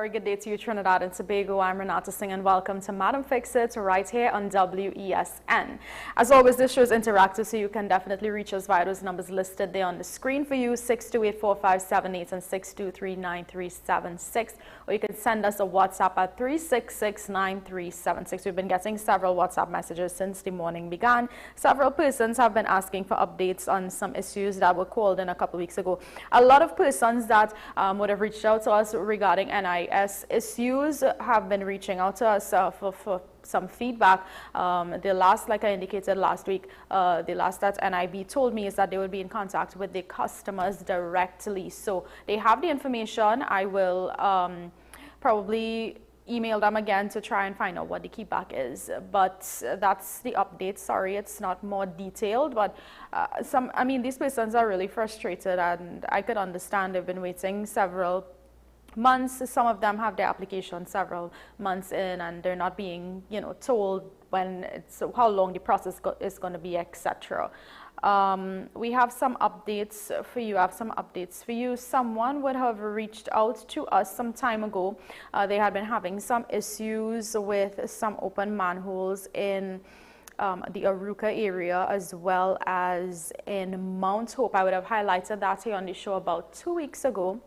very good day to you, Trinidad and Tobago. I'm Renata Singh and welcome to Madam Fix It right here on WESN. As always, this show is interactive, so you can definitely reach us via those numbers listed there on the screen for you, 628-4578 and 623-9376, or you can send us a WhatsApp at 366-9376. We've been getting several WhatsApp messages since the morning began. Several persons have been asking for updates on some issues that were called in a couple of weeks ago. A lot of persons that would have reached out to us regarding NIS issues have been reaching out to us for some feedback. The last, like I indicated last week, the last that NIB told me is that they will be in contact with the customers directly. So they have the information. I will probably email them again to try and find out what the feedback is, but that's the update. Sorry, it's not more detailed, but these persons are really frustrated, and I could understand. They've been waiting several months. Some of them have their application several months in, and they're not being, told when it's how long the process is going to be, etc. We have some updates for you. Someone would have reached out to us some time ago. They had been having some issues with some open manholes in the Aruka area as well as in Mount Hope. I would have highlighted that here on the show about 2 weeks ago.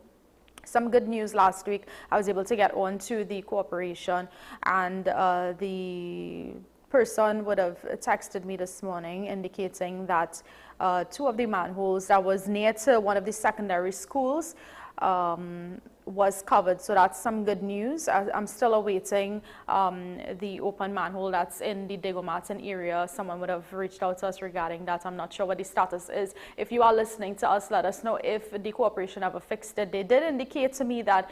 Some good news last week. I was able to get on to the corporation, and the person would have texted me this morning indicating that two of the manholes that was near to one of the secondary schools was covered. So that's some good news. I'm still awaiting the open manhole that's in the Diego Martin area. Someone would have reached out to us regarding that. I'm not sure what the status is. If you are listening to us, let us know if the corporation ever fixed it. They did indicate to me that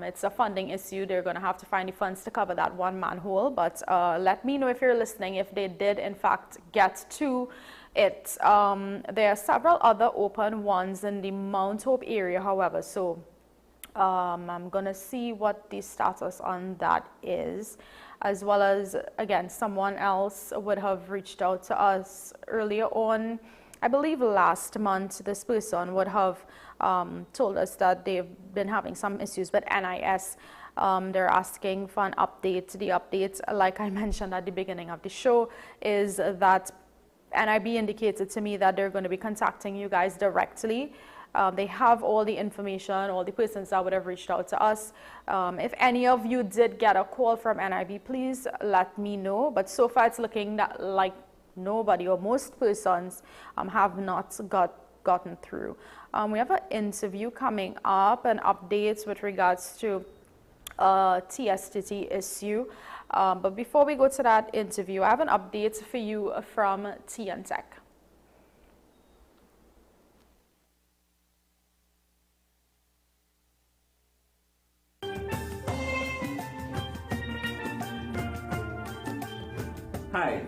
it's a funding issue. They're going to have to find the funds to cover that one manhole. But let me know if you're listening, if they did in fact get to it. There are several other open ones in the Mount Hope area, however, so I'm gonna see what the status on that is, as well as, again, someone else would have reached out to us earlier on. I believe last month this person would have told us that they've been having some issues with NIS. They're asking for an update. The update, like I mentioned at the beginning of the show, is that NIB indicated to me that they're going to be contacting you guys directly. They have all the information, all the persons that would have reached out to us. If any of you did get a call from NIB, please let me know. But so far it's looking like nobody or most persons have not gotten through. We have an interview coming up, and updates with regards to TSTT issue. But before we go to that interview, I have an update for you from TNTech. Hi,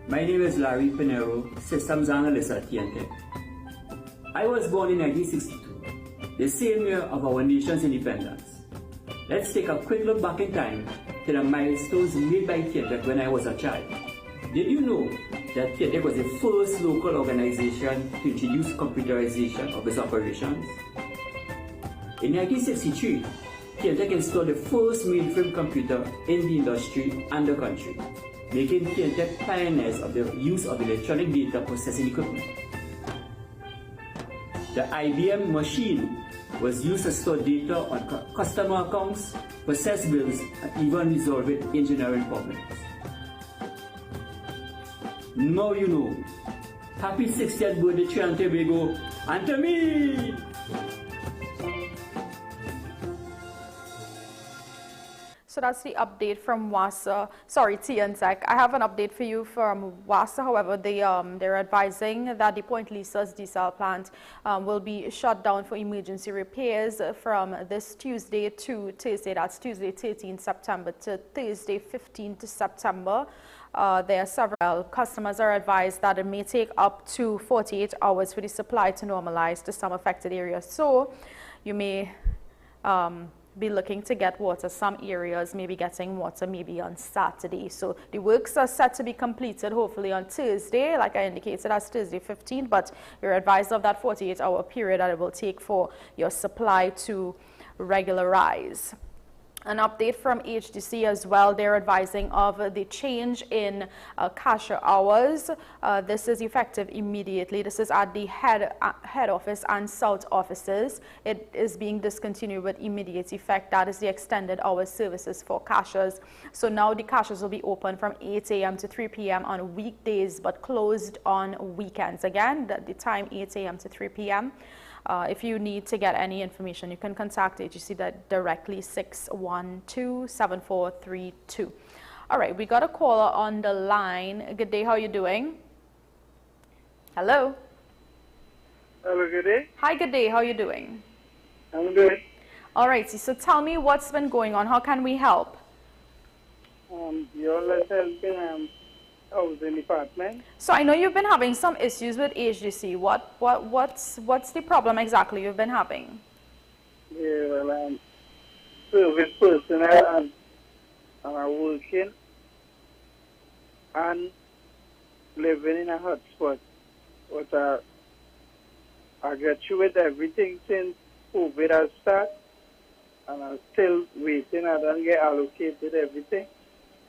my name is Larry Pinero, Systems Analyst at TNTech. I was born in 1962, the same year of our nation's independence. Let's take a quick look back in time to the milestones made by TNTech when I was a child. Did you know that TNTech was the first local organization to introduce computerization of its operations? In 1963, TNTech installed the first mainframe computer in the industry and the country, making TNTech pioneers of the use of electronic data processing equipment. The IBM machine was used to store data on customer accounts, process bills, and even resolve engineering problems. Now you know. Happy 60th birthday, Trinidad and Tobago, and to me! So that's the update from TNTech. I have an update for you from WASA. However, they're advising that the Point Lisa's diesel plant will be shut down for emergency repairs from this Tuesday to Thursday. That's Tuesday 13th September to Thursday 15th September. There are several customers are advised that it may take up to 48 hours for the supply to normalize to some affected areas. So you may be looking to get water. Some areas may be getting water maybe on Saturday. So the works are set to be completed hopefully on Thursday, like I indicated, that's Thursday 15th, but you're advised of that 48-hour period that it will take for your supply to regularize. An update from HDC as well. They're advising of the change in cashier hours. This is effective immediately. This is at the head office and south offices. It is being discontinued with immediate effect. That is the extended hours services for cashiers. So now the cashiers will be open from 8 a.m. to 3 p.m. on weekdays, but closed on weekends. Again, the time 8 a.m. to 3 p.m. If you need to get any information, you can contact HGC directly, 612-7432. All right, we got a caller on the line. Good day, how are you doing? Hello? Hello, good day. Hi, good day, how are you doing? I'm good. All right, so tell me what's been going on. How can we help? You're helping housing department. So I know you've been having some issues with HGC. What's the problem exactly you've been having? Yeah, well, service personnel and I'm working and living in a hotspot. But I get through with everything since COVID has started, and I'm still waiting. I don't get allocated everything,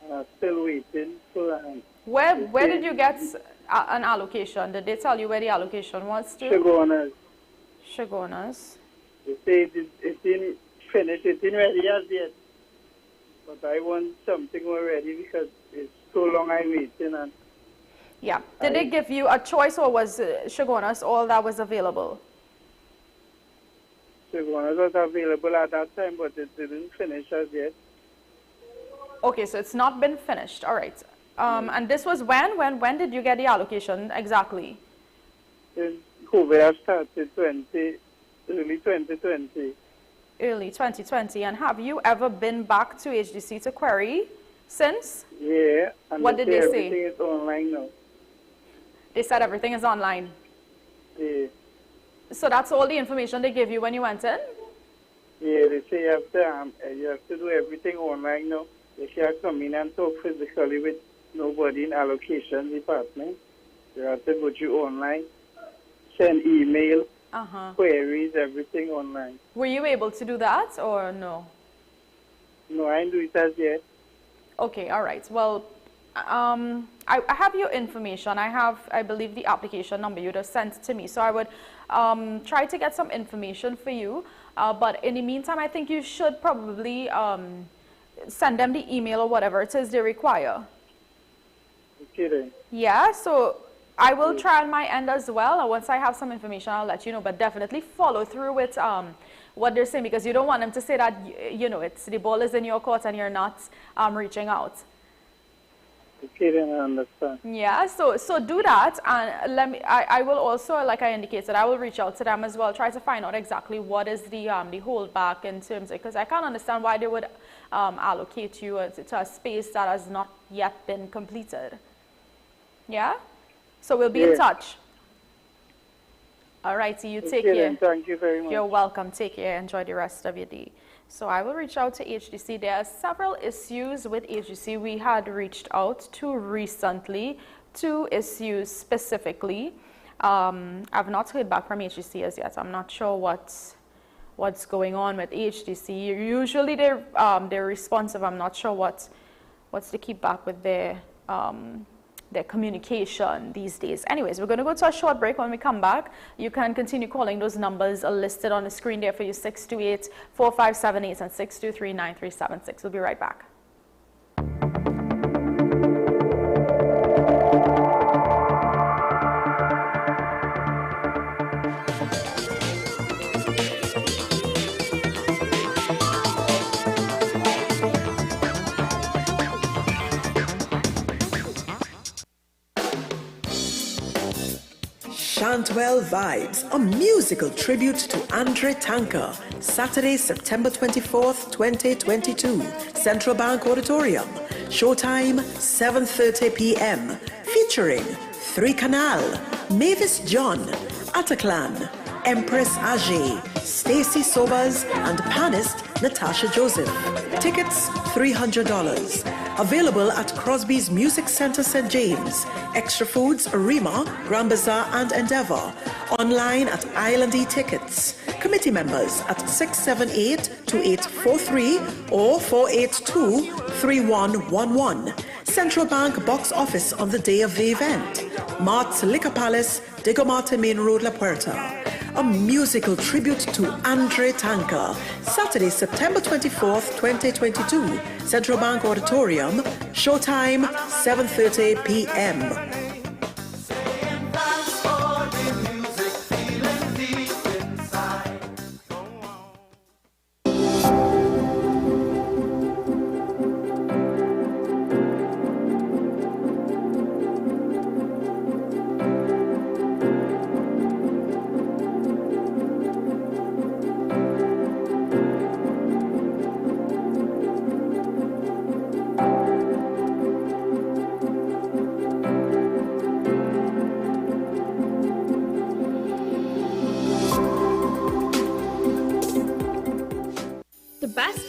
and I'm still waiting for. Where did you get an allocation? Did they tell you where the allocation was to? Shagonas. Shagonas. They say it didn't finish, it didn't ready as yet. But I want something already because it's so long I'm waiting. And yeah. Did they give you a choice, or was Shagonas all that was available? Shagonas was available at that time, but it didn't finish as yet. Okay, so it's not been finished. All right. And this was when? When did you get the allocation exactly? COVID has started early 2020. Early 2020. And have you ever been back to HDC to query since? Yeah. And what did they say? Everything is online now. They said everything is online? Yeah. So that's all the information they gave you when you went in? Yeah, they say you have to do everything online now. You can't come in and talk physically with nobody in allocation department. You have to go through online, send email, queries, everything online. Were you able to do that or no? No, I didn't do it as yet. Okay, all right. Well, I have your information. I believe, the application number you'd have sent to me. So I would try to get some information for you. But in the meantime, I think you should probably send them the email or whatever it is they require. Okay then. Yeah, so I will try on my end as well. And once I have some information, I'll let you know. But definitely follow through with what they're saying, because you don't want them to say that, you know, the ball is in your court and you're not reaching out. Okay, then I understand. Yeah, so do that, and I will also, like I indicated, I will reach out to them as well, try to find out exactly what is the holdback in terms of, because I can't understand why they would allocate you to a space that has not yet been completed. Yeah? So we'll be in touch. All right, so you take care. Then, thank you very much. You're welcome. Take care. Enjoy the rest of your day. So I will reach out to HDC. There are several issues with HDC we had reached out to recently, 2 issues specifically. I've not heard back from HDC as yet. I'm not sure what's going on with HDC. Usually they're responsive. I'm not sure what's the keep back with their communication these days. Anyways, we're going to go to a short break. When we come back, you can continue calling those numbers listed on the screen there for you, 628-4578 and 623-9376. We'll be right back. Chantwell Vibes, a musical tribute to Andre Tanker, Saturday, September 24th, 2022, Central Bank Auditorium, showtime 7:30 p.m., featuring 3 Canal, Mavis John, Ataclan, Empress Ajay, Stacy Sobers, and panist Natasha Joseph. Tickets $300. Available at Crosby's Music Center, St. James, Extra Foods, Rima, Grand Bazaar and Endeavour. Online at Island E-Tickets. Committee members at 678-2843 or 482-3111. Central Bank box office on the day of the event. Mart's Liquor Palace, Diego Martin Main Road, La Puerta. A musical tribute to Andre Tanker. Saturday, September 24th, 2022. Central Bank Auditorium. Showtime, 7:30 p.m.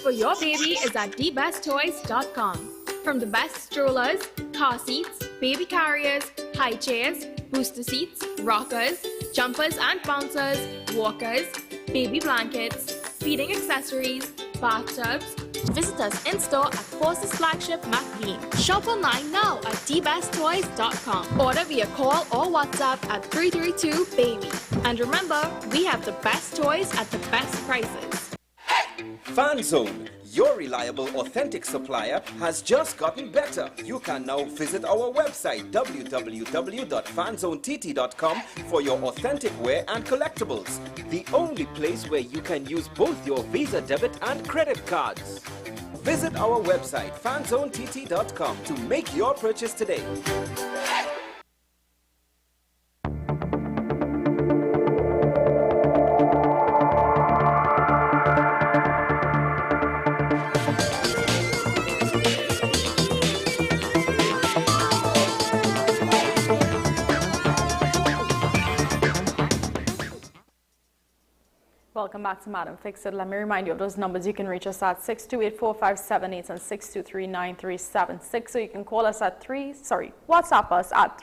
For your baby is at thebesttoys.com. From the best strollers, car seats, baby carriers, high chairs, booster seats, rockers, jumpers and bouncers, walkers, baby blankets, feeding accessories, bathtubs. Visit us in-store at Forces Flagship McLean. Shop online now at thebesttoys.com. Order via call or WhatsApp at 332-BABY. And remember, we have the best toys at the best prices. FanZone, your reliable, authentic supplier, has just gotten better. You can now visit our website www.fanzonett.com for your authentic wear and collectibles. The only place where you can use both your Visa debit and credit cards. Visit our website fanzonett.com to make your purchase today. Welcome back to Madam Fix It. Let me remind you of those numbers. You can reach us at 628-4578 and 623-9376. So you can call us at WhatsApp us at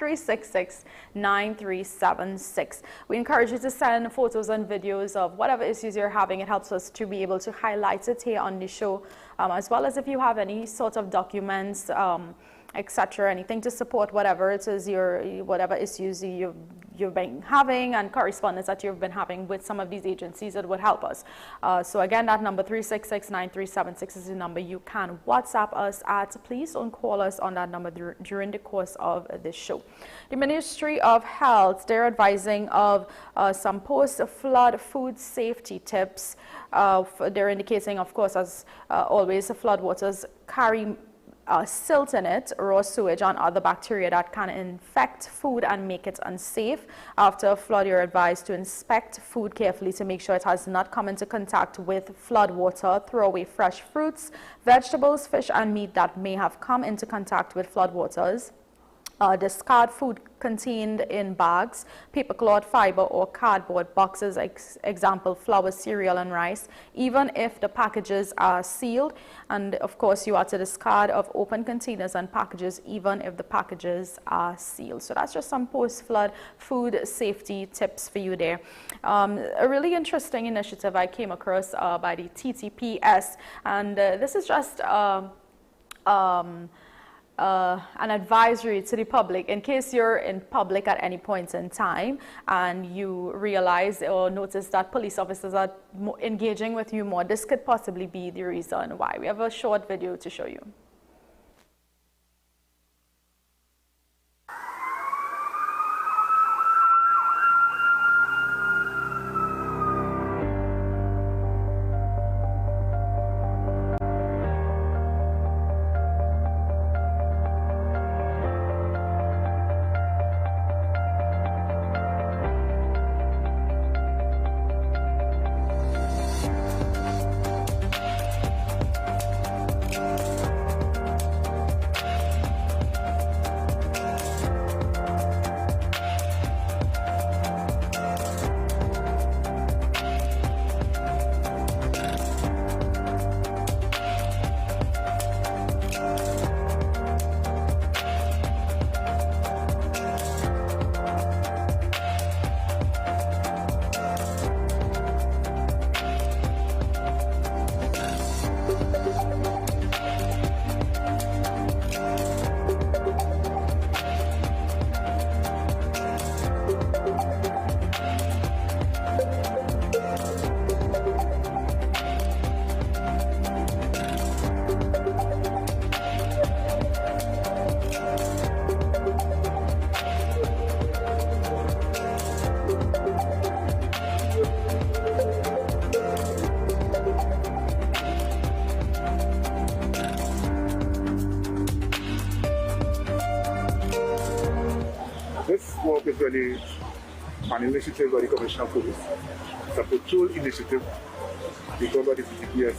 366-9376. We encourage you to send photos and videos of whatever issues you're having. It helps us to be able to highlight it here on the show, as well as if you have any sort of documents, etc., anything to support whatever it is whatever issues you've been having and correspondence that you've been having with some of these agencies, it would help us. So again, that number 366-9376 is the number you can WhatsApp us at. Please don't call us on that number during the course of this show. The Ministry of Health, they're advising of some post-flood food safety tips. They're indicating, of course, as always, the flood waters carry silt in it, raw sewage and other bacteria that can infect food and make it unsafe. After a flood, you're advised to inspect food carefully to make sure it has not come into contact with flood water. Throw away fresh fruits, vegetables, fish and meat that may have come into contact with flood waters. Discard food contained in bags, paper cloth, fiber or cardboard boxes, example flour, cereal and rice, even if the packages are sealed. And of course you are to discard of open containers and packages even if the packages are sealed. So that's just some post-flood food safety tips for you there. A really interesting initiative I came across by the TTPS, and this is just an advisory to the public in case you're in public at any point in time and you realize or notice that police officers are engaging with you more. This could possibly be the reason why. We have a short video to show you. actually an initiative by the Commissioner of Police. It's a patrol initiative because of the CTPS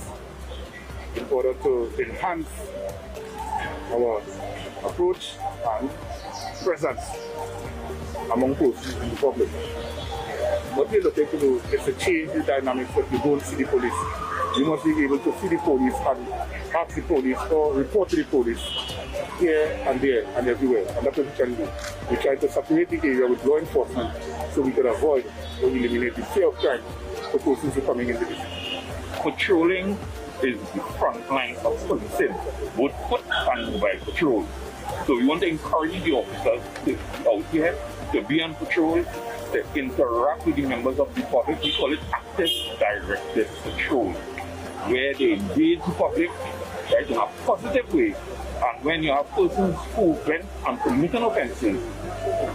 in order to enhance our approach and presence among persons in the public. What we're looking to do is to change the dynamics that you don't see the police. You must be able to see the police and ask the police or report to the police here and there and everywhere. And that's what we can do. We try to separate the area with law enforcement so we can avoid or eliminate the fear of crime for persons who are coming into this. Patrolling is the front line of policing, both foot and mobile patrol. So we want to encourage the officers to be out here, to be on patrol, to interact with the members of the public. We call it active directed patrol, where they engage the public right, in a positive way. And when you have persons who went and committed offenses,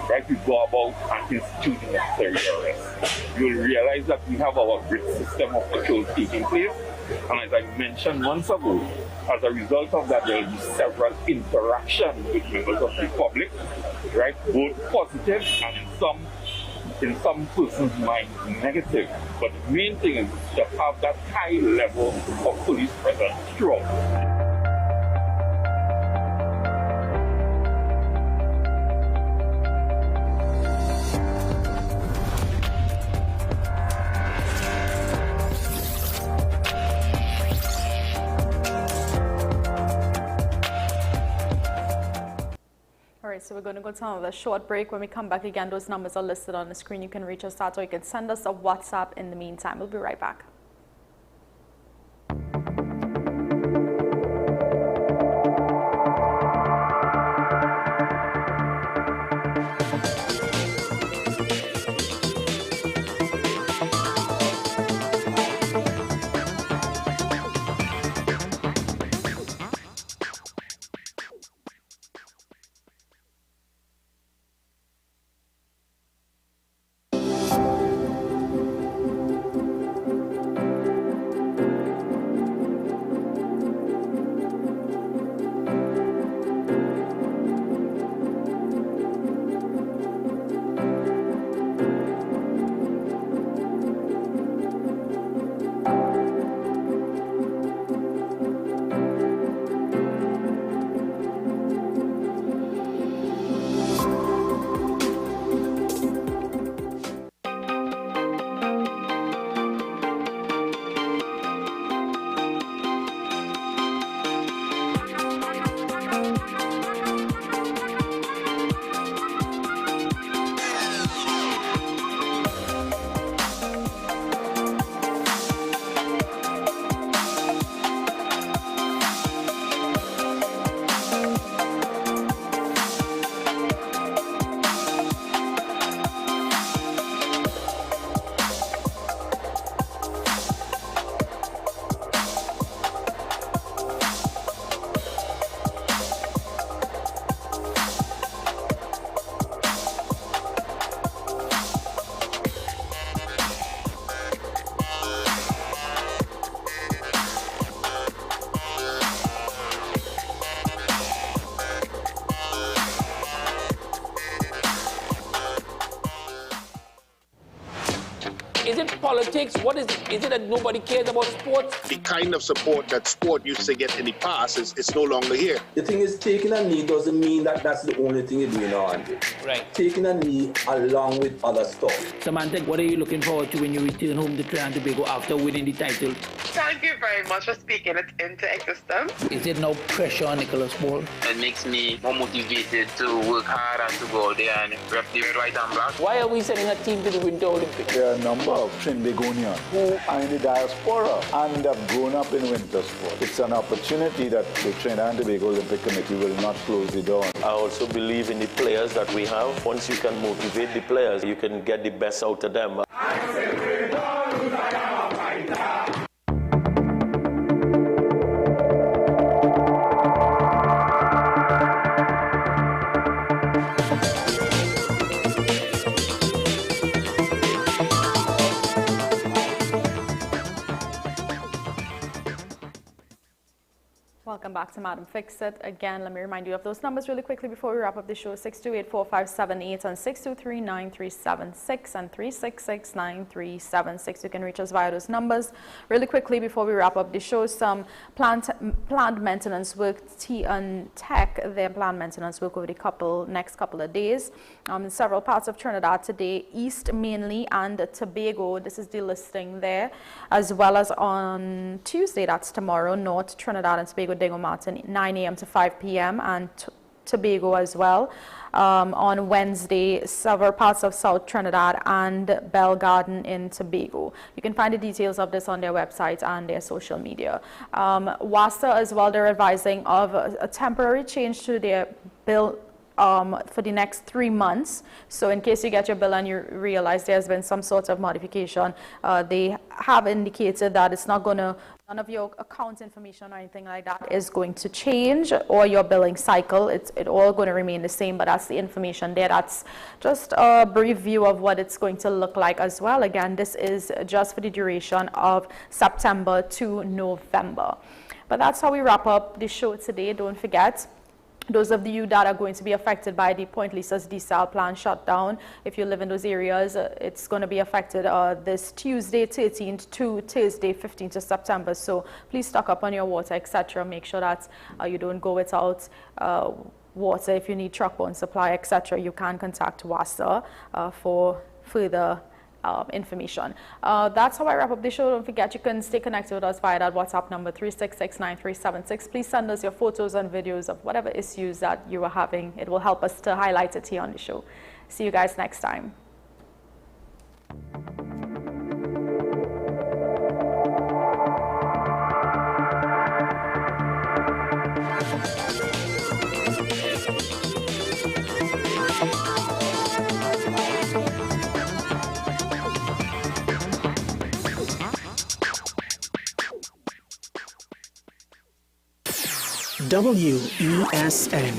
right, we go about and institute the necessary arrest. You'll realize that we have our great system of patrol taking place. And as I mentioned months ago, as a result of that, there will be several interactions with members of the public, right, both positive and in some persons' mind negative. But the main thing is to have that high level of police presence throughout. So we're going to go to another short break. When we come back again, those numbers are listed on the screen. You can reach us out or you can send us a WhatsApp in the meantime. We'll be right back. Is it politics? What is it? Is it that nobody cares about sports? The kind of support that sport used to get in the past is no longer here. The thing is, taking a knee doesn't mean that that's the only thing you're doing now, Andy. Right. Taking a knee along with other stuff. Samantha, what are you looking forward to when you return home to Trinidad and Tobago after winning the title? Thank you very much for speaking it into existence. Is it no pressure on Nicholas Ball? It makes me more motivated to work hard and to go out there and rep the white and black. Why are we sending a team to the Winter Olympics? There are a number of Trinbagonians who are in the diaspora and have grown up in winter sport. It's an opportunity that the Trinidad and Tobago Olympic Committee will not close the door. I also believe in the players that we have. Once you can motivate the players, you can get the best out of them. Welcome back to Madam Fix It. Again, let me remind you of those numbers really quickly before we wrap up the show. 628-4578 and 623-9376 and 366-9376. You can reach us via those numbers. Really quickly before we wrap up the show, some planned maintenance work. Tech, their planned maintenance work over the next couple of days. In several parts of Trinidad today, East mainly and Tobago. This is the listing there. As well as on Tuesday, that's tomorrow, North Trinidad and Tobago, Diego Martin, 9 a.m. to 5 p.m. and Tobago as well. On Wednesday, several parts of South Trinidad and Bell Garden in Tobago. You can find the details of this on their website and their social media. WASA as well, they're advising of a temporary change to their bill for the next 3 months. So in case you get your bill and you realize there's been some sort of modification, they have indicated that it's not going to, none of your account information or anything like that is going to change, or your billing cycle. It's all going to remain the same, but that's the information there. That's just a brief view of what it's going to look like as well. Again, this is just for the duration of September to November. But that's how we wrap up the show today. Don't forget, those of you that are going to be affected by the Point Lisa's desal plant shutdown, if you live in those areas, it's going to be affected this Tuesday 13th to Thursday 15th of September. So please stock up on your water, etc. Make sure that you don't go without water. If you need truck-borne supply, etc., you can contact WASA for further information. That's how I wrap up the show. Don't forget, you can stay connected with us via that WhatsApp number 3669376. Please send us your photos and videos of whatever issues that you are having. It will help us to highlight it here on the show. See you guys next time. WESN